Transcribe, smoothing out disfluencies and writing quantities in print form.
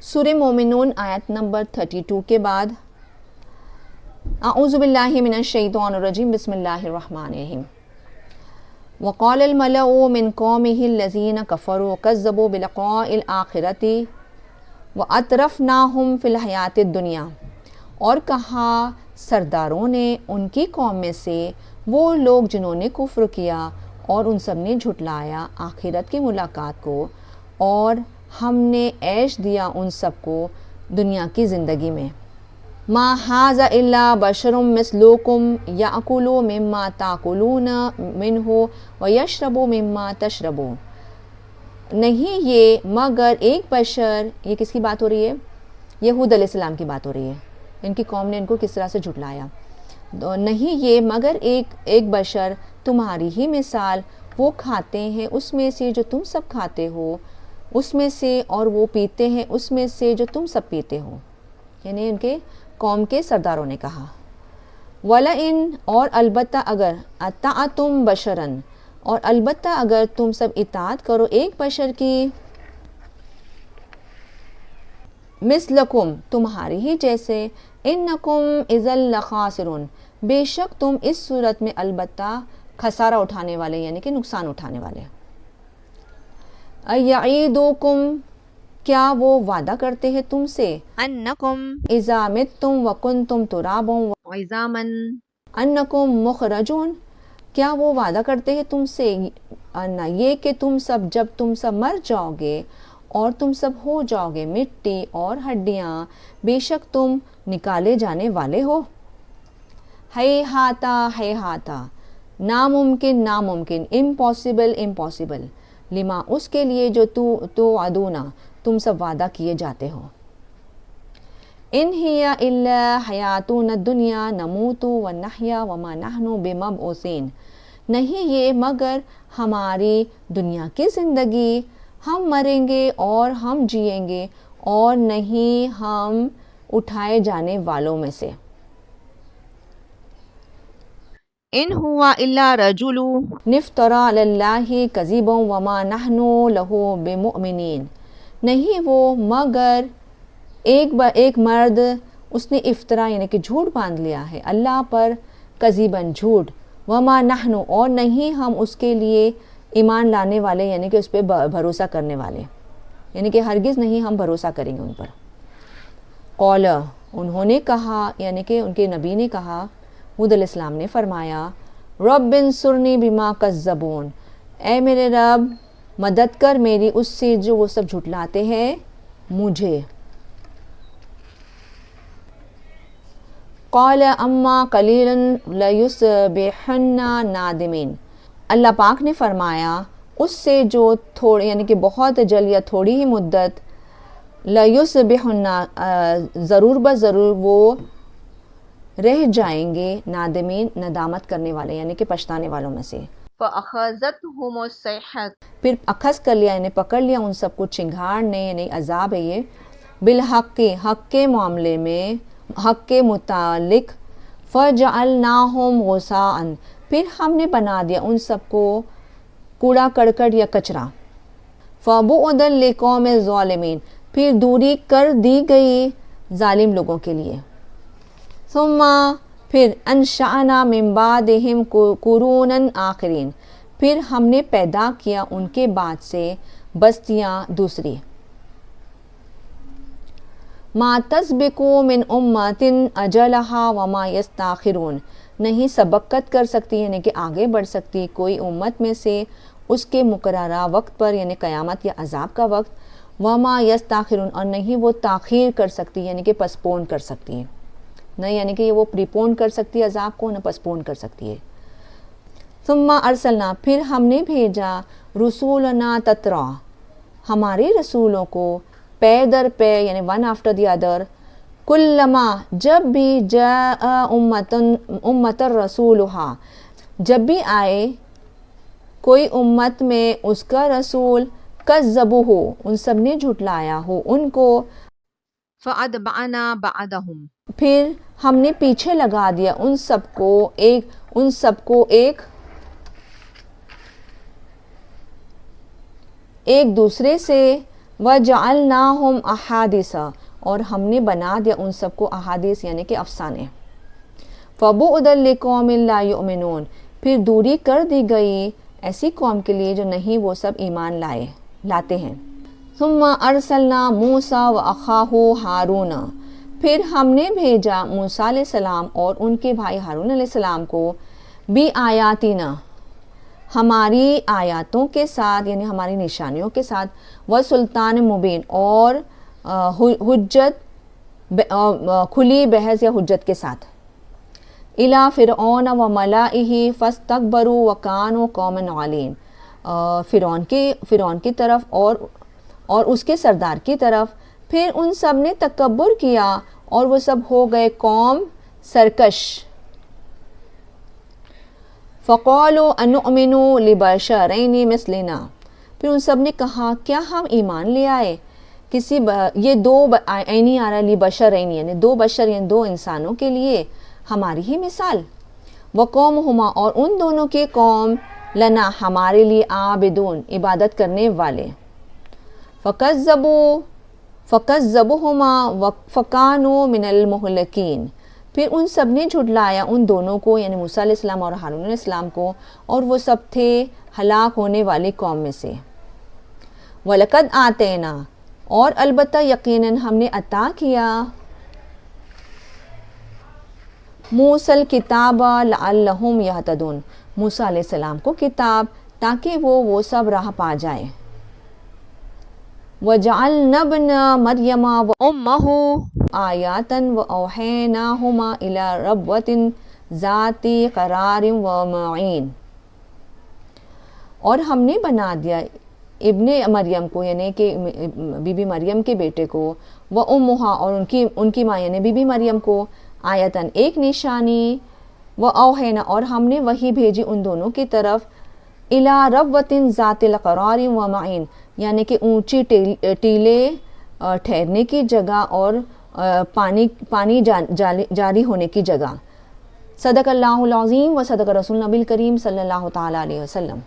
سورہ مومنون آیت نمبر 32 کے بعد اعوذ باللہ من الشیطان الرجیم بسم اللہ الرحمن الرحیم وقال الملأ من قومه الذين كفروا كذبوا بلقاء الآخرة وأترفناهم في الحياة الدنيا، اور کہا سرداروں نے ان کی قوم میں سے وہ لوگ جنہوں نے کفر کیا اور ان سب نے جھٹلایا آخرت کی ملاقات کو، اور ہم نے عیش دیا ان سب کو دنیا کی زندگی میں۔ ما ھذا الا بشر مثلکم یاکل مما تاکلون منہ ویشرب مما تشربون، نہیں یہ مگر ایک بشر، یہ کس کی بات ہو رہی ہے؟ یہ ہود علیہ السلام کی بات ہو رہی ہے، ان کی قوم نے ان کو کس طرح سے جھٹلایا۔ نہیں یہ مگر ایک بشر تمہاری ہی مثال، وہ کھاتے ہیں اس میں سے جو تم سب کھاتے ہو اس میں سے، اور وہ پیتے ہیں اس میں سے جو تم سب پیتے ہو، یعنی ان کے قوم کے سرداروں نے کہا۔ وَلَئِن، اور البتہ اگر، اطَعْتُم بَشَرًا، اور البتہ اگر تم سب اطاعت کرو ایک بشر کی، مثلکم، تمہاری ہی جیسے، انکم اذا لخاسرون، بے شک تم اس صورت میں البتہ خسارہ اٹھانے والے یعنی کہ نقصان اٹھانے والے۔ ایعیدوکم، کیا وہ وعدہ کرتے ہیں تم سے، انکم اذا متتم وکنتم ترابا وعظاما انکم مخرجون، کیا وہ وعدہ کرتے ہیں تم سے یہ کہ تم سب جب تم سب مر جاؤ گے اور تم سب ہو جاؤ گے مٹی اور ہڈیاں، بے شک تم نکالے جانے والے ہو۔ ہیہاتا، ناممکن ناممکن، امپاسبل امپاسبل، لما اس کے لیے جو توعدون تم سب وعدہ کیے جاتے ہو۔ ان ہی الا حیاتنا الدنیا نموت ونحیا وما نحن بمبعوثین، نہیں یہ مگر ہماری دنیا کی زندگی، ہم مریں گے اور ہم جئیں گے اور نہیں ہم اٹھائے جانے والوں میں سے۔ ان ہوا الا رجل افتری علی اللہ کذبا وما نحن لہ بمؤمنین، نہیں وہ مگر ایک مرد، اس نے افطرا یعنی کہ جھوٹ باندھ لیا ہے اللہ پر، کذباً جھوٹ، وما نحن، اور نہیں ہم اس کے لیے ایمان لانے والے یعنی کہ اس پہ بھروسہ کرنے والے، یعنی کہ ہرگز نہیں ہم بھروسہ کریں گے ان پر۔ قال، انہوں نے کہا یعنی کہ ان کے نبی نے کہا، ہود علیہ السلام نے فرمایا، رب انصرنی بما کذبون، اے میرے رب مدد کر میری اس سے جو وہ سب جھٹلاتے ہیں مجھے۔ قال اما قلیلا لیصبحن نادمین، اللہ پاک نے فرمایا اس سے جو تھوڑے یعنی کہ بہت جلد یا تھوڑی ہی مدت، لیصبحن، ضرور بضرور وہ رہ جائیں گے، نادمین، ندامت کرنے والے یعنی کہ پچھتانے والوں میں سے۔ فَأَخَذَتْهُمُ الصَّيْحَةُ، پھر اخذ کر لیا یعنی پکڑ لیا ان سب کو چنگھاڑ نے، یعنی عذاب ہے یہ، بالحق، حق کے معاملے میں، حق کے متعلق، فَجَعَلْنَاهُمْ غُثَاءً، پھر ہم نے بنا دیا ان سب کو کوڑا کرکٹ یا کچرا۔ فَبُعْدًا لِقَوْمِ الظَّالِمِينَ، پھر دوری کر دی گئی ظالم لوگوں کے لیے۔ ثم، پھر انشأنا من بعدہم قرونا آخرین، پھر ہم نے پیدا کیا ان کے بعد سے بستیاں دوسری۔ ما تسبق من امۃ اجلھا وما یستاخرون، نہیں سبقت کر سکتی یعنی کہ آگے بڑھ سکتی کوئی امت میں سے اس کے مقررہ وقت پر یعنی قیامت یا عذاب کا وقت، وما یستاخرون، اور نہیں وہ تاخیر کر سکتی یعنی کہ پسپون کر سکتی ہے، نہ یعنی کہ وہ پریپون کر سکتی ہے عذاب کو، نہ پسپون کر سکتی ہے۔ ثم ارسلنا، پھر ہم نے بھیجا، رسولنا تترا، ہمارے رسولوں کو پے در پے یعنی ون آفٹر دی ادر، کلما، جب بھی، جاء امت رسولہا، جب بھی آئے کوئی امت میں اس کا رسول، کذبوہ، ان سب نے جھٹلایا ہو ان کو، فأتبعنا بعدہم، پھر ہم نے پیچھے لگا دیا ان سب کو ایک دوسرے سے، وَجَعَلْنَاهُمْ أَحَادِيثَ اور ہم نے بنا دیا ان سب کو احادیث یعنی کہ افسانے. فَبُعْدًا لِقَوْمٍ لَا يُؤْمِنُونَ پھر دوری کر دی گئی ایسی قوم کے لیے جو نہیں وہ سب ایمان لاتے ہیں. ثُمَّ أَرْسَلْنَا مُوسَىٰ وَأَخَاهُ هَارُونَ پھر ہم نے بھیجا موسیٰ علیہ السلام اور ان کے بھائی ہارون علیہ السلام کو بِآیاتِنَا ہماری آیاتوں کے ساتھ یعنی ہماری نشانیوں کے ساتھ، وَسُلْطَانٍ مُبِينٍ اور حجت کھلی بحث یا حجت کے ساتھ. إِلَىٰ فِرْعَوْنَ وَمَلَئِهِ فَاسْتَكْبَرُوا وَكَانُوا قَوْمًا عَالِينَ فرعون کی طرف اور اس کے سردار کی طرف، پھر ان سب نے تکبر کیا اور وہ سب ہو گئے قوم سرکش. فَقَالُوا أَنُؤْمِنُ لِبَشَرَيْنِ مِثْلِنَا پھر ان سب نے کہا کیا ہم ایمان لے آئے یہ دو عینی آ رہا لِبَشَرَيْنِ یعنی دو بشر یعنی دو انسانوں کے لیے ہماری ہی مثال. وَقَوْمُهُمَا اور ان دونوں کی قوم لنا ہمارے لیے عابدون عبادت کرنے والے. فَكَذَّبُوهُمَا فَكَانُوا مِنَ الْمُهْلَكِينَ پھر ان سب نے جھٹلایا ان دونوں کو یعنی موسیٰ علیہ السلام اور ہارون علیہ السلام کو، اور وہ سب تھے ہلاک ہونے والی قوم میں سے. وَلَقَدْ آتَيْنَا اور البتہ یقیناً ہم نے عطا کیا موسیٰ الکتاب لعلہم یہتدون موسیٰ علیہ السلام کو کتاب تاکہ وہ سب راہ پا جائے. وَجَعَلْنَا ابْنَ مَرْيَمَ وَأُمَّهُ آیَاتًا وَأَوْحَيْنَاهُمَا إِلَىٰ رَبْوَةٍ ذَاتِ قَرَارٍ وَمَعِينٍ اور ہم نے بنا دیا ابن مریم کو یعنی کہ بی بی مریم کے بیٹے کو، وَأُمُّهَا اور ان کی ماں یعنی بی بی مریم کو، آیتاً ایک نشانی، وَأَوْحَيْنَا اور ہم نے وحی بھیجی ان دونوں کی طرف، إِلَىٰ رَبْوَةٍ ذَاتِ قَرَارٍ وَمَعِينٍ یعنی کہ اونچی ٹیلے ٹھہرنے کی جگہ اور پانی جاری ہونے کی جگہ. صدق اللہ العظیم و صدق رسول نبی الکریم صلی اللہ تعالیٰ علیہ وسلم.